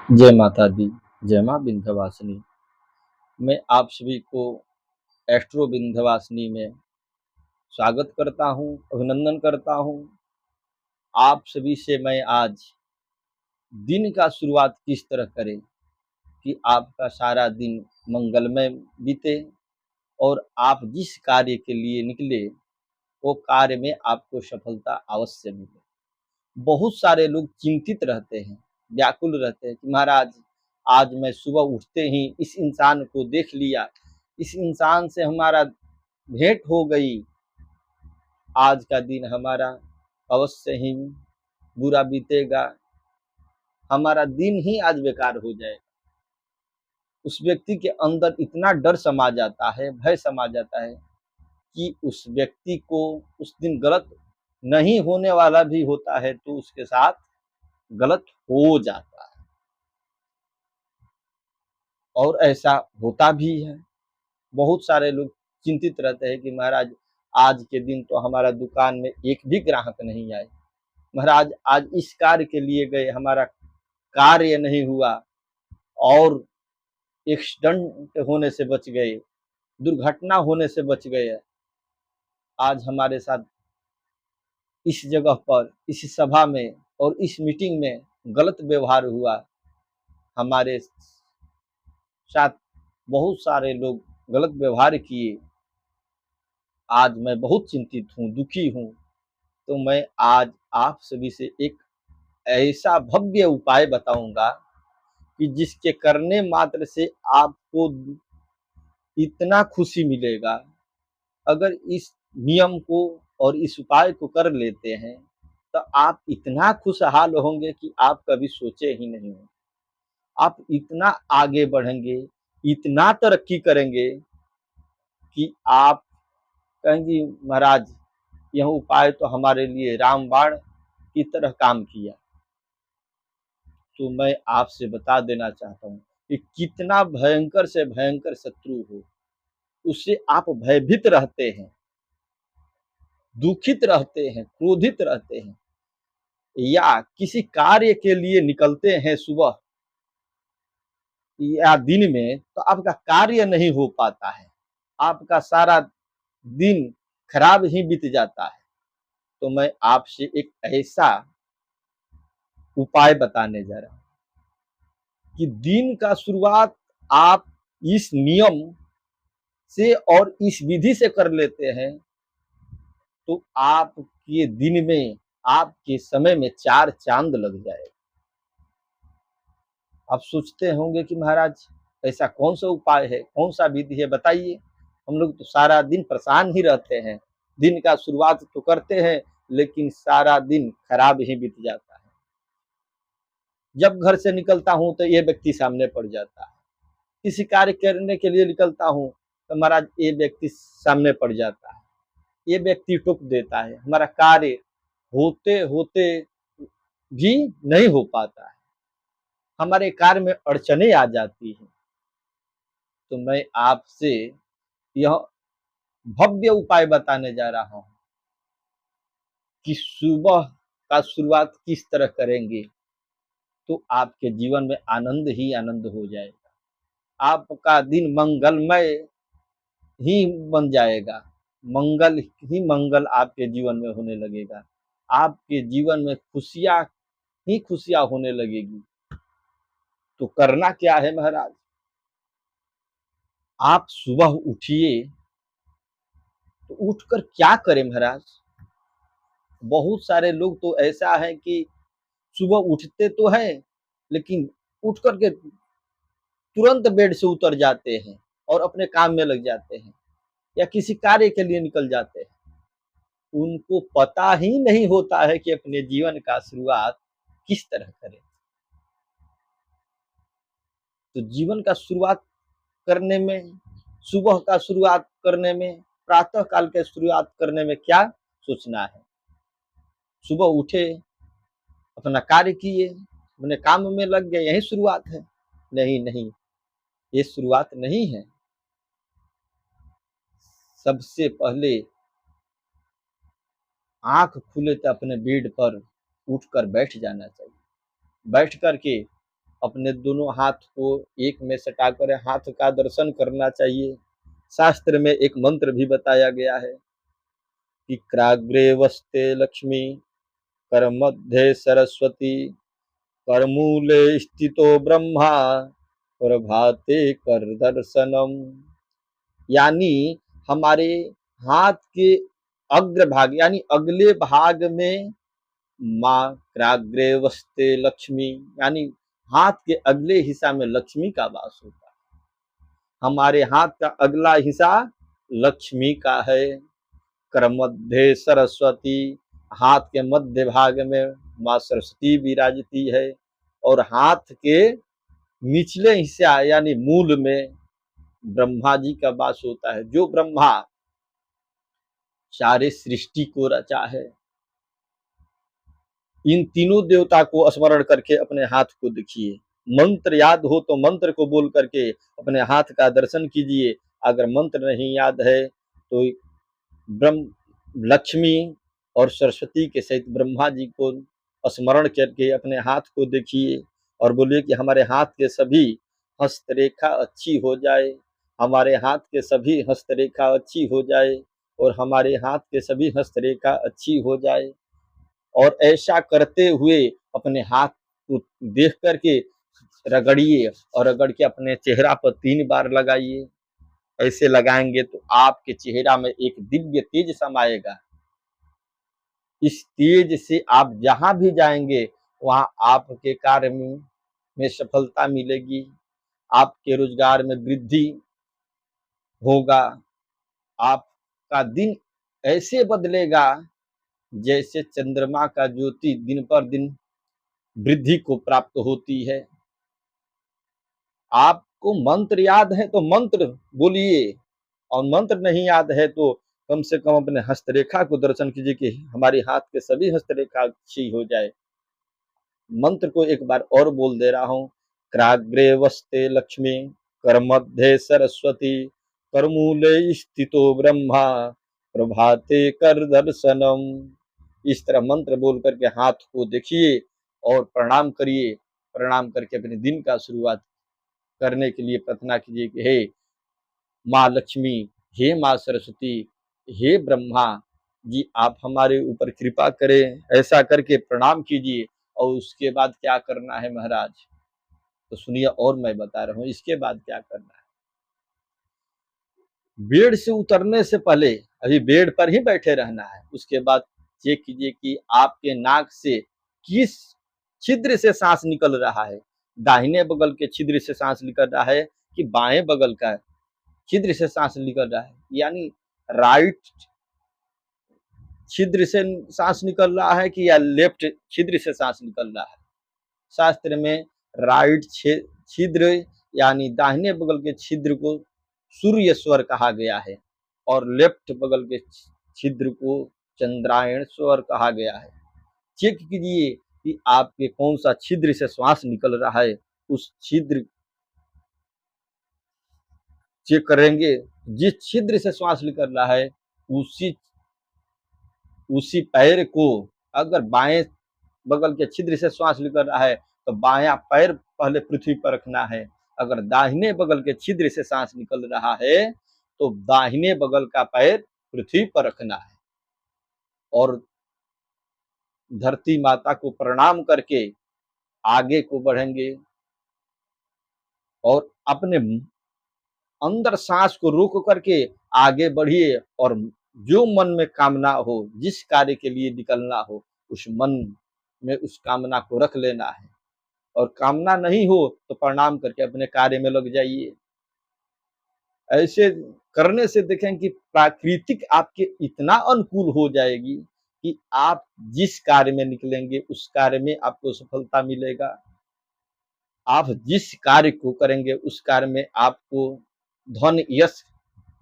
जय माता दी, जय माँ विंध्यवासिनी। मैं आप सभी को एस्ट्रो विंध्यवासिनी में स्वागत करता हूँ, अभिनंदन करता हूँ। आप सभी से मैं आज दिन का शुरुआत किस तरह करें कि आपका सारा दिन मंगलमय बीते और आप जिस कार्य के लिए निकले वो कार्य में आपको सफलता अवश्य मिले। बहुत सारे लोग चिंतित रहते हैं, व्याकुल रहते हैं कि महाराज आज मैं सुबह उठते ही इस इंसान को देख लिया, इस इंसान से हमारा भेंट हो गई, आज का दिन हमारा अवश्य ही बुरा बीतेगा, हमारा दिन ही आज बेकार हो जाएगा। उस व्यक्ति के अंदर इतना डर समा जाता है, भय समा जाता है कि उस व्यक्ति को उस दिन गलत नहीं होने वाला भी होता है तो उसके साथ गलत हो जाता है और ऐसा होता भी है। बहुत सारे लोग चिंतित रहते हैं कि महाराज आज के दिन तो हमारा दुकान में एक भी ग्राहक नहीं आए, महाराज आज इस कार्य के लिए गए, हमारा कार्य नहीं हुआ और एक्सीडेंट होने से बच गए, दुर्घटना होने से बच गए। आज हमारे साथ इस जगह पर, इस सभा में और इस मीटिंग में गलत व्यवहार हुआ, हमारे साथ बहुत सारे लोग गलत व्यवहार किए, आज मैं बहुत चिंतित हूँ, दुखी हूँ। तो मैं आज आप सभी से एक ऐसा भव्य उपाय बताऊंगा कि जिसके करने मात्र से आपको इतना खुशी मिलेगा। अगर इस नियम को और इस उपाय को कर लेते हैं तो आप इतना खुशहाल होंगे कि आप कभी सोचे ही नहीं होंगे। आप इतना आगे बढ़ेंगे, इतना तरक्की करेंगे कि आप कहेंगे महाराज यह उपाय तो हमारे लिए रामबाण की तरह काम किया। तो मैं आपसे बता देना चाहता हूँ कि कितना भयंकर से भयंकर शत्रु हो उससे आप भयभीत रहते हैं, दुखित रहते हैं, क्रोधित रहते हैं या किसी कार्य के लिए निकलते हैं सुबह या दिन में तो आपका कार्य नहीं हो पाता है, आपका सारा दिन खराब ही बीत जाता है। तो मैं आपसे एक ऐसा उपाय बताने जा रहा हूँ कि दिन का शुरुआत आप इस नियम से और इस विधि से कर लेते हैं तो आपके दिन में, आपके समय में चार चांद लग जाएगा। आप सोचते होंगे कि महाराज ऐसा कौन सा उपाय है, कौन सा विधि है, बताइए। हम लोग तो सारा दिन परेशान ही रहते हैं, दिन का शुरुआत तो करते हैं लेकिन सारा दिन खराब ही बीत जाता है। जब घर से निकलता हूं तो ये व्यक्ति सामने पड़ जाता है, किसी कार्य करने के लिए निकलता हूं तो महाराज ये व्यक्ति सामने पड़ जाता है, ये व्यक्ति टोक देता है, हमारा कार्य होते होते भी नहीं हो पाता है, हमारे कार्य में अड़चने आ जाती है। तो मैं आपसे यह भव्य उपाय बताने जा रहा हूं कि सुबह का शुरुआत किस तरह करेंगे तो आपके जीवन में आनंद ही आनंद हो जाएगा, आपका दिन मंगलमय ही बन जाएगा, मंगल ही मंगल आपके जीवन में होने लगेगा, आपके जीवन में खुशियां ही खुशियां होने लगेगी। तो करना क्या है महाराज, आप सुबह उठिए। तो उठकर क्या करें महाराज, बहुत सारे लोग तो ऐसा है कि सुबह उठते तो हैं लेकिन उठ करके तुरंत बेड से उतर जाते हैं और अपने काम में लग जाते हैं या किसी कार्य के लिए निकल जाते हैं। उनको पता ही नहीं होता है कि अपने जीवन का शुरुआत किस तरह करें। तो जीवन का शुरुआत करने में, सुबह का शुरुआत करने में, प्रातः काल के शुरुआत करने में क्या सोचना है। सुबह उठे, अपना कार्य किए, अपने काम में लग गए, यही शुरुआत है। नहीं नहीं, ये शुरुआत नहीं है। सबसे पहले आंख खुले तो अपने बेड पर उठकर बैठ जाना चाहिए, बैठ करके अपने दोनों हाथ को एक में सटाकर हाथ का दर्शन करना चाहिए। शास्त्र में एक मंत्र भी बताया गया है कि क्राग्रे वस्ते लक्ष्मी, कर मध्य सरस्वती, करमूले स्थितो ब्रह्मा, प्रभाते कर दर्शनम। यानी हमारे हाथ के अग्रभाग यानी अगले भाग में माँ क्राग्रे वस्ते लक्ष्मी, यानी हाथ के अगले हिस्सा में लक्ष्मी का वास होता है। हमारे हाथ का अगला हिस्सा लक्ष्मी का है। कर मध्य सरस्वती, हाथ के मध्य भाग में माँ सरस्वती विराजती है। और हाथ के निचले हिस्सा यानी मूल में ब्रह्मा जी का वास होता है, जो ब्रह्मा सारे सृष्टि को रचा है। इन तीनों देवता को स्मरण करके अपने हाथ को देखिए। मंत्र याद हो तो मंत्र को बोल करके अपने हाथ का दर्शन कीजिए। अगर मंत्र नहीं याद है तो ब्रह्म लक्ष्मी और सरस्वती के सहित ब्रह्मा जी को स्मरण करके अपने हाथ को देखिए और बोलिए कि हमारे हाथ के सभी हस्तरेखा अच्छी हो जाए, हमारे हाथ के सभी हस्तरेखा अच्छी हो जाए और हमारे हाथ के सभी हस्तरेखा अच्छी हो जाए। और ऐसा करते हुए अपने हाथ को देख करके रगड़िए और रगड़ के अपने चेहरा पर 3 बार लगाइए। ऐसे लगाएंगे तो आपके चेहरा में एक दिव्य तेज समाएगा। इस तेज से आप जहां भी जाएंगे वहां आपके कार्य में सफलता मिलेगी, आपके रोजगार में वृद्धि होगा, आपका दिन ऐसे बदलेगा जैसे चंद्रमा का ज्योति दिन पर दिन वृद्धि को प्राप्त होती है। आपको मंत्र याद है तो मंत्र बोलिए और मंत्र नहीं याद है तो कम से कम अपने हस्तरेखा को दर्शन कीजिए कि हमारे हाथ के सभी हस्तरेखा अच्छी हो जाए। मंत्र को एक बार और बोल दे रहा हूँ। क्राग्रे वस्ते लक्ष्मी, कर मध्य सरस्वती, करमूले स्थितो ब्रह्मा, प्रभाते कर दर्शनम। इस तरह मंत्र बोल करके हाथ को देखिए और प्रणाम करिए। प्रणाम करके अपने दिन का शुरुआत करने के लिए प्रार्थना कीजिए कि हे माँ लक्ष्मी, हे माँ सरस्वती, हे ब्रह्मा जी, आप हमारे ऊपर कृपा करें। ऐसा करके प्रणाम कीजिए। और उसके बाद क्या करना है महाराज, तो सुनिए और मैं बता रहा हूँ इसके बाद क्या करना है। बेड से उतरने से पहले अभी बेड पर ही बैठे रहना है। उसके बाद चेक कीजिए कि आपके नाक से किस छिद्र से सांस निकल रहा है। दाहिने बगल के छिद्र से सांस निकल रहा है कि बाएं बगल का छिद्र से सांस निकल रहा है, यानी राइट छिद्र से सांस निकल रहा है कि या लेफ्ट छिद्र से सांस निकल रहा है। शास्त्र में राइट छिद्र यानी दाहिने बगल के छिद्र को सूर्य स्वर कहा गया है और लेफ्ट बगल के छिद्र को चंद्रायण स्वर कहा गया है। चेक कीजिए कि आपके कौन सा छिद्र से श्वास निकल रहा है। उस छिद्र चेक करेंगे, जिस छिद्र से श्वास निकल रहा है उसी पैर को, अगर बाएं बगल के छिद्र से श्वास निकल रहा है तो बायां पैर पहले पृथ्वी पर रखना है। अगर दाहिने बगल के छिद्र से सांस निकल रहा है तो दाहिने बगल का पैर पृथ्वी पर रखना है और धरती माता को प्रणाम करके आगे को बढ़ेंगे और अपने अंदर सांस को रोक करके आगे बढ़िए और जो मन में कामना हो, जिस कार्य के लिए निकलना हो, उस मन में उस कामना को रख लेना है। और कामना नहीं हो तो प्रणाम करके अपने कार्य में लग जाइए। ऐसे करने से देखें कि प्राकृतिक आपके इतना अनुकूल हो जाएगी कि आप जिस कार्य में निकलेंगे उस कार्य में आपको सफलता मिलेगा। आप जिस कार्य को करेंगे उस कार्य में आपको धन यश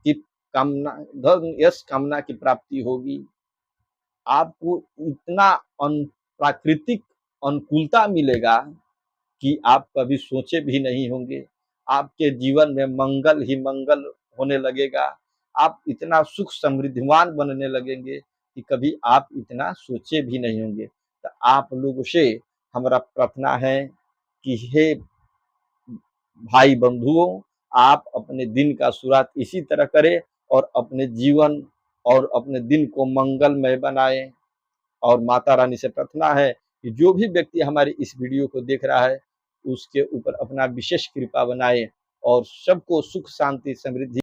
की कामना की प्राप्ति होगी। आपको इतना प्राकृतिक अनुकूलता मिलेगा कि आप कभी सोचे भी नहीं होंगे। आपके जीवन में मंगल ही मंगल होने लगेगा। आप इतना सुख समृद्धिमान बनने लगेंगे कि कभी आप इतना सोचे भी नहीं होंगे। तो आप लोगों से हमारा प्रार्थना है कि हे भाई बंधुओं, आप अपने दिन का शुरुआत इसी तरह करें और अपने जीवन और अपने दिन को मंगलमय बनाएं। और माता रानी से प्रार्थना है कि जो भी व्यक्ति हमारी इस वीडियो को देख रहा है उसके ऊपर अपना विशेष कृपा बनाए और सबको सुख शांति समृद्धि